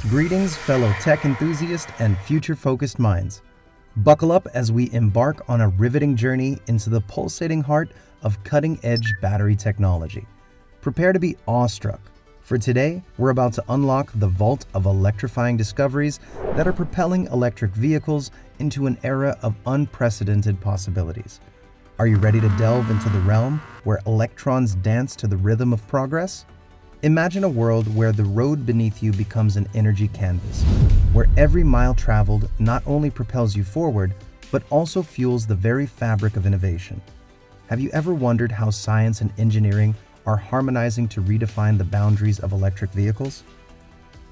Greetings, fellow tech enthusiasts and future-focused minds. Buckle up as we embark on a riveting journey into the pulsating heart of cutting-edge battery technology. Prepare to be awestruck, for today we're about to unlock the vault of electrifying discoveries that are propelling electric vehicles into an era of unprecedented possibilities. Are you ready to delve into the realm where electrons dance to the rhythm of progress? Imagine a world where the road beneath you becomes an energy canvas, where every mile traveled not only propels you forward, but also fuels the very fabric of innovation. Have you ever wondered how science and engineering are harmonizing to redefine the boundaries of electric vehicles?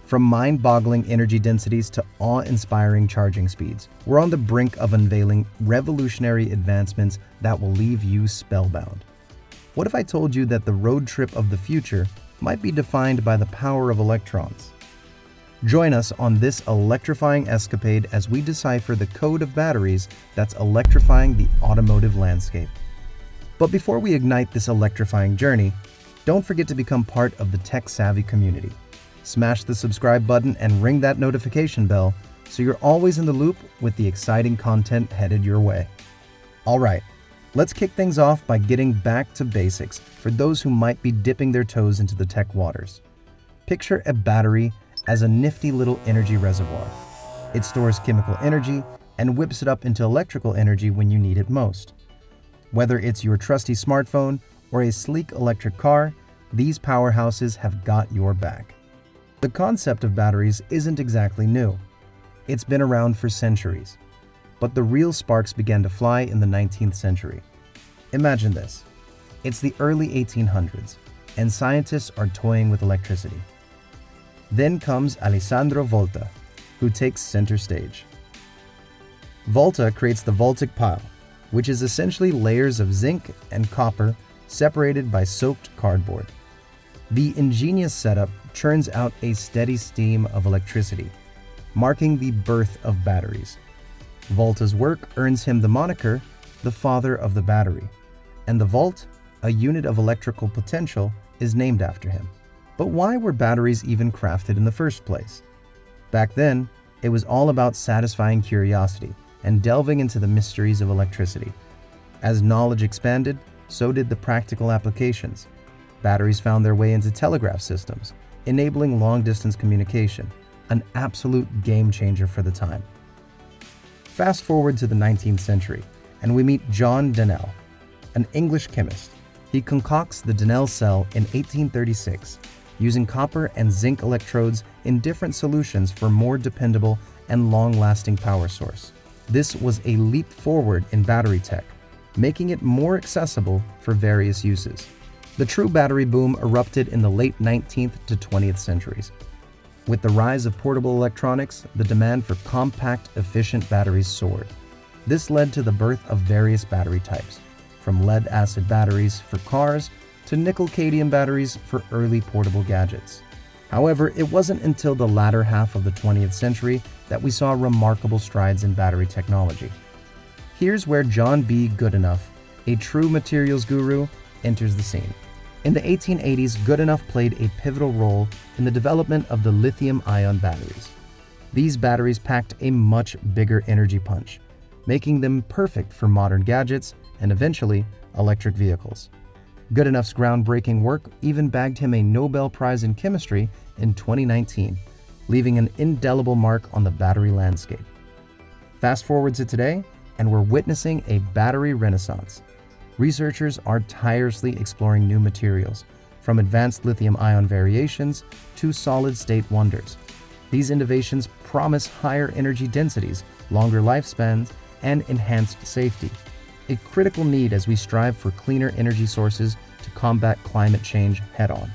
From mind-boggling energy densities to awe-inspiring charging speeds, we're on the brink of unveiling revolutionary advancements that will leave you spellbound. What if I told you that the road trip of the future might be defined by the power of electrons? Join us on this electrifying escapade as we decipher the code of batteries that's electrifying the automotive landscape. But before we ignite this electrifying journey, don't forget to become part of the tech-savvy community. Smash the subscribe button and ring that notification bell so you're always in the loop with the exciting content headed your way. All right, let's kick things off by getting back to basics for those who might be dipping their toes into the tech waters. Picture a battery as a nifty little energy reservoir. It stores chemical energy and whips it up into electrical energy when you need it most. Whether it's your trusty smartphone or a sleek electric car, these powerhouses have got your back. The concept of batteries isn't exactly new. It's been around for centuries. But the real sparks began to fly in the 19th century. Imagine this. It's the early 1800s, and scientists are toying with electricity. Then comes Alessandro Volta, who takes center stage. Volta creates the voltaic pile, which is essentially layers of zinc and copper separated by soaked cardboard. The ingenious setup churns out a steady stream of electricity, marking the birth of batteries. Volta's work earns him the moniker, the father of the battery, and the volt, a unit of electrical potential, is named after him. But why were batteries even crafted in the first place? Back then, it was all about satisfying curiosity and delving into the mysteries of electricity. As knowledge expanded, so did the practical applications. Batteries found their way into telegraph systems, enabling long-distance communication, an absolute game-changer for the time. Fast forward to the 19th century, and we meet John Donnell, an English chemist. He concocts the Donnell cell in 1836, using copper and zinc electrodes in different solutions for more dependable and long-lasting power source. This was a leap forward in battery tech, making it more accessible for various uses. The true battery boom erupted in the late 19th to 20th centuries. With the rise of portable electronics, the demand for compact, efficient batteries soared. This led to the birth of various battery types, from lead-acid batteries for cars to nickel-cadmium batteries for early portable gadgets. However, it wasn't until the latter half of the 20th century that we saw remarkable strides in battery technology. Here's where John B. Goodenough, a true materials guru, enters the scene. In the 1880s, Goodenough played a pivotal role in the development of the lithium-ion batteries. These batteries packed a much bigger energy punch, making them perfect for modern gadgets and eventually electric vehicles. Goodenough's groundbreaking work even bagged him a Nobel Prize in Chemistry in 2019, leaving an indelible mark on the battery landscape. Fast forward to today, and we're witnessing a battery renaissance. Researchers are tirelessly exploring new materials, from advanced lithium-ion variations to solid-state wonders. These innovations promise higher energy densities, longer lifespans, and enhanced safety, a critical need as we strive for cleaner energy sources to combat climate change head-on.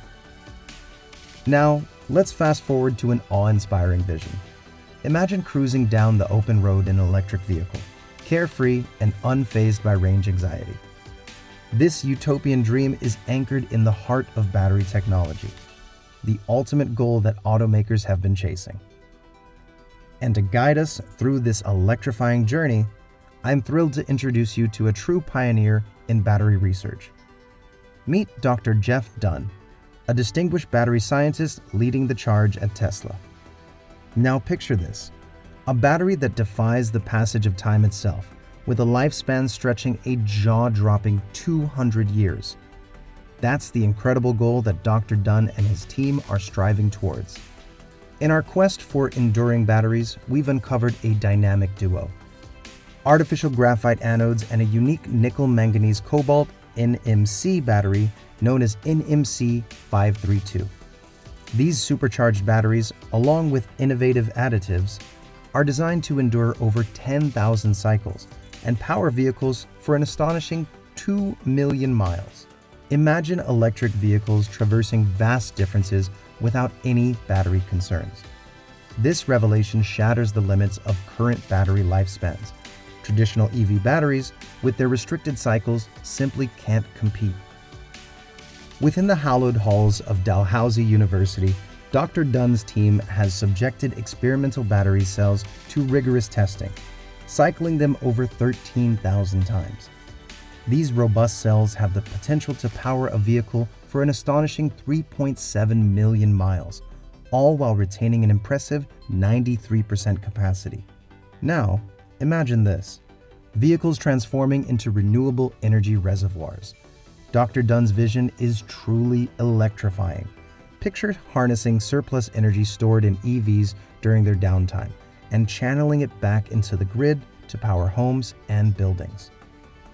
Now, let's fast forward to an awe-inspiring vision. Imagine cruising down the open road in an electric vehicle, carefree and unfazed by range anxiety. This utopian dream is anchored in the heart of battery technology, the ultimate goal that automakers have been chasing. And to guide us through this electrifying journey, I'm thrilled to introduce you to a true pioneer in battery research. Meet Dr. Jeff Dunn, a distinguished battery scientist leading the charge at Tesla. Now picture this, a battery that defies the passage of time itself, with a lifespan stretching a jaw-dropping 200 years. That's the incredible goal that Dr. Dunn and his team are striving towards. In our quest for enduring batteries, we've uncovered a dynamic duo: artificial graphite anodes and a unique nickel-manganese cobalt NMC battery known as NMC 532. These supercharged batteries, along with innovative additives, are designed to endure over 10,000 cycles and power vehicles for an astonishing 2 million miles. Imagine electric vehicles traversing vast distances without any battery concerns. This revelation shatters the limits of current battery lifespans. Traditional EV batteries, with their restricted cycles, simply can't compete. Within the hallowed halls of Dalhousie University, Dr. Dunn's team has subjected experimental battery cells to rigorous testing, cycling them over 13,000 times. These robust cells have the potential to power a vehicle for an astonishing 3.7 million miles, all while retaining an impressive 93% capacity. Now, imagine this: vehicles transforming into renewable energy reservoirs. Dr. Dunn's vision is truly electrifying. Picture harnessing surplus energy stored in EVs during their downtime and channeling it back into the grid to power homes and buildings.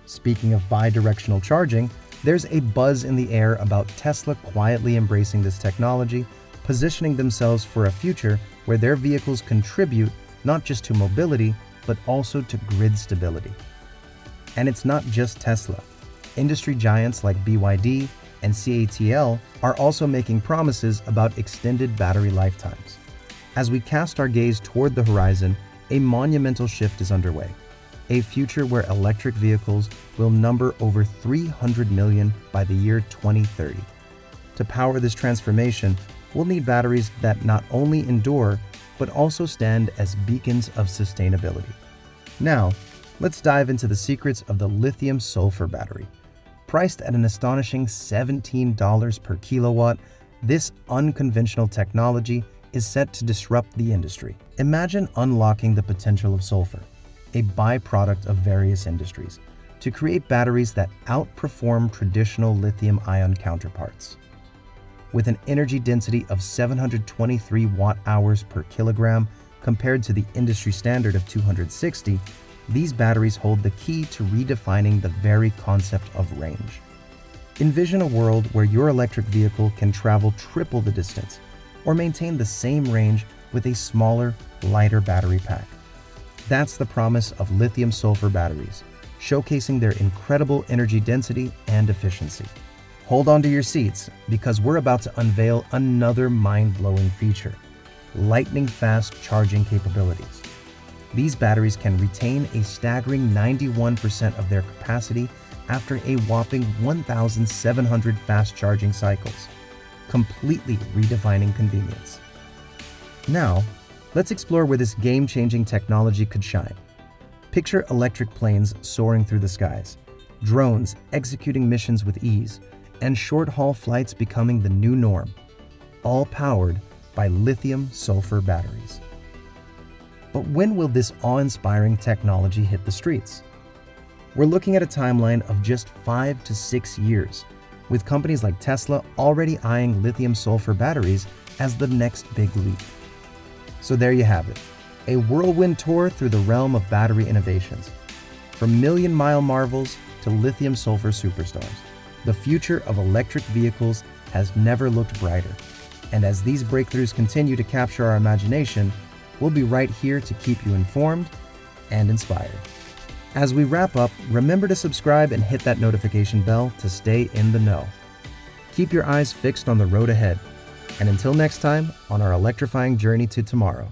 Speaking of bidirectional charging, there's a buzz in the air about Tesla quietly embracing this technology, positioning themselves for a future where their vehicles contribute not just to mobility, but also to grid stability. And it's not just Tesla. Industry giants like BYD and CATL are also making promises about extended battery lifetimes. As we cast our gaze toward the horizon, a monumental shift is underway. A future where electric vehicles will number over 300 million by the year 2030. To power this transformation, we'll need batteries that not only endure, but also stand as beacons of sustainability. Now, let's dive into the secrets of the lithium-sulfur battery. Priced at an astonishing $17 per kilowatt, this unconventional technology is set to disrupt the industry. Imagine unlocking the potential of sulfur, a byproduct of various industries, to create batteries that outperform traditional lithium-ion counterparts. With an energy density of 723 watt-hours per kilogram compared to the industry standard of 260, these batteries hold the key to redefining the very concept of range. Envision a world where your electric vehicle can travel triple the distance or maintain the same range with a smaller, lighter battery pack. That's the promise of lithium-sulfur batteries, showcasing their incredible energy density and efficiency. Hold on to your seats, because we're about to unveil another mind-blowing feature: lightning-fast charging capabilities. These batteries can retain a staggering 91% of their capacity after a whopping 1,700 fast charging cycles, completely redefining convenience. Now, let's explore where this game-changing technology could shine. Picture electric planes soaring through the skies, drones executing missions with ease, and short-haul flights becoming the new norm, all powered by lithium-sulfur batteries. But when will this awe-inspiring technology hit the streets? We're looking at a timeline of just 5 to 6 years, with companies like Tesla already eyeing lithium-sulfur batteries as the next big leap. So there you have it, a whirlwind tour through the realm of battery innovations. From million-mile marvels to lithium-sulfur superstars, the future of electric vehicles has never looked brighter. And as these breakthroughs continue to capture our imagination, we'll be right here to keep you informed and inspired. As we wrap up, remember to subscribe and hit that notification bell to stay in the know. Keep your eyes fixed on the road ahead. And until next time, on our electrifying journey to tomorrow.